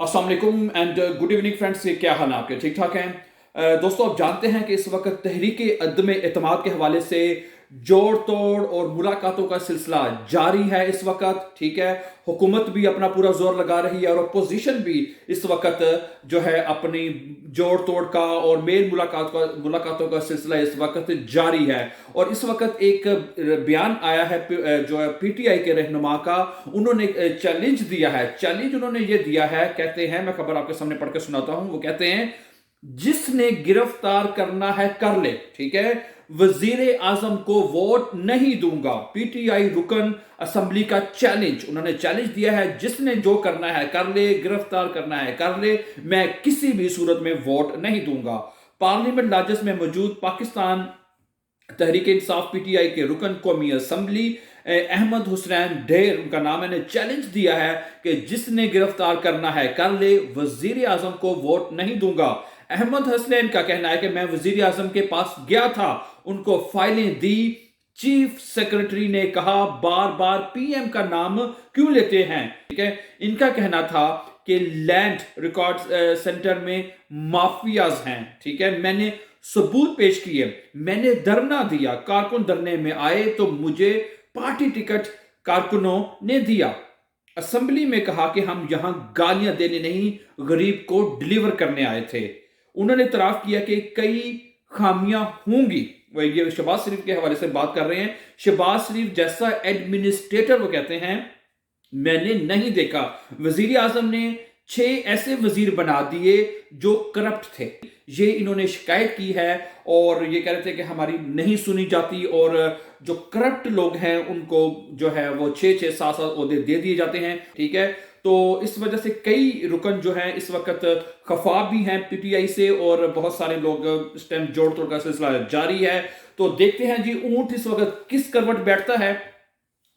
अस्सलाम वालेकुम and good evening friends. क्या हाल है आपके? ठीक ठाक हैं? दोस्तों, आप जानते हैं कि इस वक्त तहरीक अदम एतमाद के हवाले से जोड़ तोड़ और मुलाकातों का सिलसिला जारी है इस वक्त। ठीक है, हुकूमत भी अपना पूरा जोर लगा रही है और अपोजिशन भी इस वक्त जो है अपनी जोड़ तोड़ का और मेल मुलाकातों का सिलसिला इस वक्त जारी है। और इस वक्त एक बयान आया है जो है पीटीआई के रहनुमा का। उन्होंने चैलेंज दिया है। चैलेंज उन्होंने ये दिया है, कहते हैं, मैं खबर आपके सामने पढ़ के सुनाता हूं। वो कहते हैं, जिसने गिरफ्तार करना है कर ले। ठीक है, वजीर आजम को वोट नहीं दूंगा। पीटीआई रुकन असेंबली का चैलेंज, उन्होंने चैलेंज दिया है, जिसने जो करना है कर ले, गिरफ्तार करना है कर ले, मैं किसी भी सूरत में वोट नहीं दूंगा। पार्लियामेंट लाजस में मौजूद पाकिस्तान तहरीक इंसाफ पीटीआई के रुकन कौमी असेंबली अहमद हुसैन ढेर, उनका नाम है, ने चैलेंज दिया है कि जिसने गिरफ्तार करना है कर ले, वजीर आजम को वोट नहीं दूंगा। अहमद हसनैन का कहना है कि मैं वजीर आजम के पास गया था, उनको फाइलें दी। चीफ सेक्रेटरी ने कहा बार बार पीएम का नाम क्यों लेते हैं। ठीक है, इनका कहना था कि लैंड रिकॉर्ड सेंटर में माफियाज हैं। ठीक है, मैंने सबूत पेश किए, मैंने धरना दिया, कारकुन धरने में आए तो मुझे पार्टी टिकट कारकुनों ने दिया। असेंबली में कहा कि हम यहां गालियां देने नहीं, गरीब को डिलीवर करने आए थे। उन्होंने इतराफ किया कि कई खामियां होंगी। वो ये शहबाज शरीफ के हवाले से बात कर रहे हैं। शहबाज शरीफ जैसा एडमिनिस्ट्रेटर, वो कहते हैं, मैंने नहीं देखा। वजीर आजम ने 6 ऐसे वजीर बना दिए जो करप्ट थे। ये इन्होंने शिकायत की है और ये कह रहे थे कि हमारी नहीं सुनी जाती और जो करप्ट लोग हैं उनको जो है वो 6-6 7-7 ओहदे दे दिए जाते हैं। ठीक है, तो इस वजह से कई रुकन जो हैं इस वक्त खफा भी हैं पीटीआई से और बहुत सारे लोग इस टाइम जोड़ तोड़ का सिलसिला जारी है। तो देखते हैं जी ऊंट इस वक्त किस करवट बैठता है।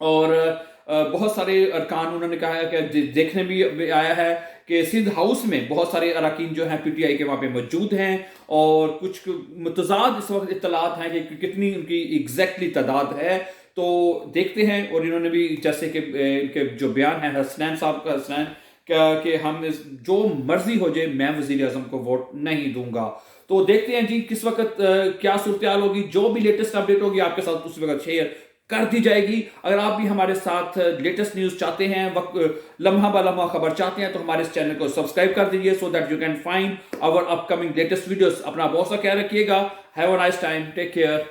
और बहुत सारे अरकान, उन्होंने कहा है कि देखने भी आया है कि सिंध हाउस में बहुत सारे अरकान जो हैं पीटीआई के वहां पे मौजूद हैं और कुछ मुतजाद इस वक्त इत्तलात हैं कि कितनी उनकी एग्जैक्टली तादाद है। तो देखते हैं। और इन्होंने भी जैसे कि इनके जो बयान है हसनैन साहब का, हसनैन कि हम जो मर्जी हो जाए मैं वजीर आजम को वोट नहीं दूंगा। तो देखते हैं जी किस वक्त क्या सूरत हाल होगी। जो भी लेटेस्ट अपडेट होगी आपके साथ उस वक्त शेयर कर दी जाएगी। अगर आप भी हमारे साथ लेटेस्ट न्यूज चाहते हैं, लम्हा ब लम्हा खबर चाहते हैं, तो हमारे इस चैनल को सब्सक्राइब कर दीजिए so that you can find our upcoming latest videos. अपना बहुत सा ख्याल रखिएगा। Have a nice time, take care.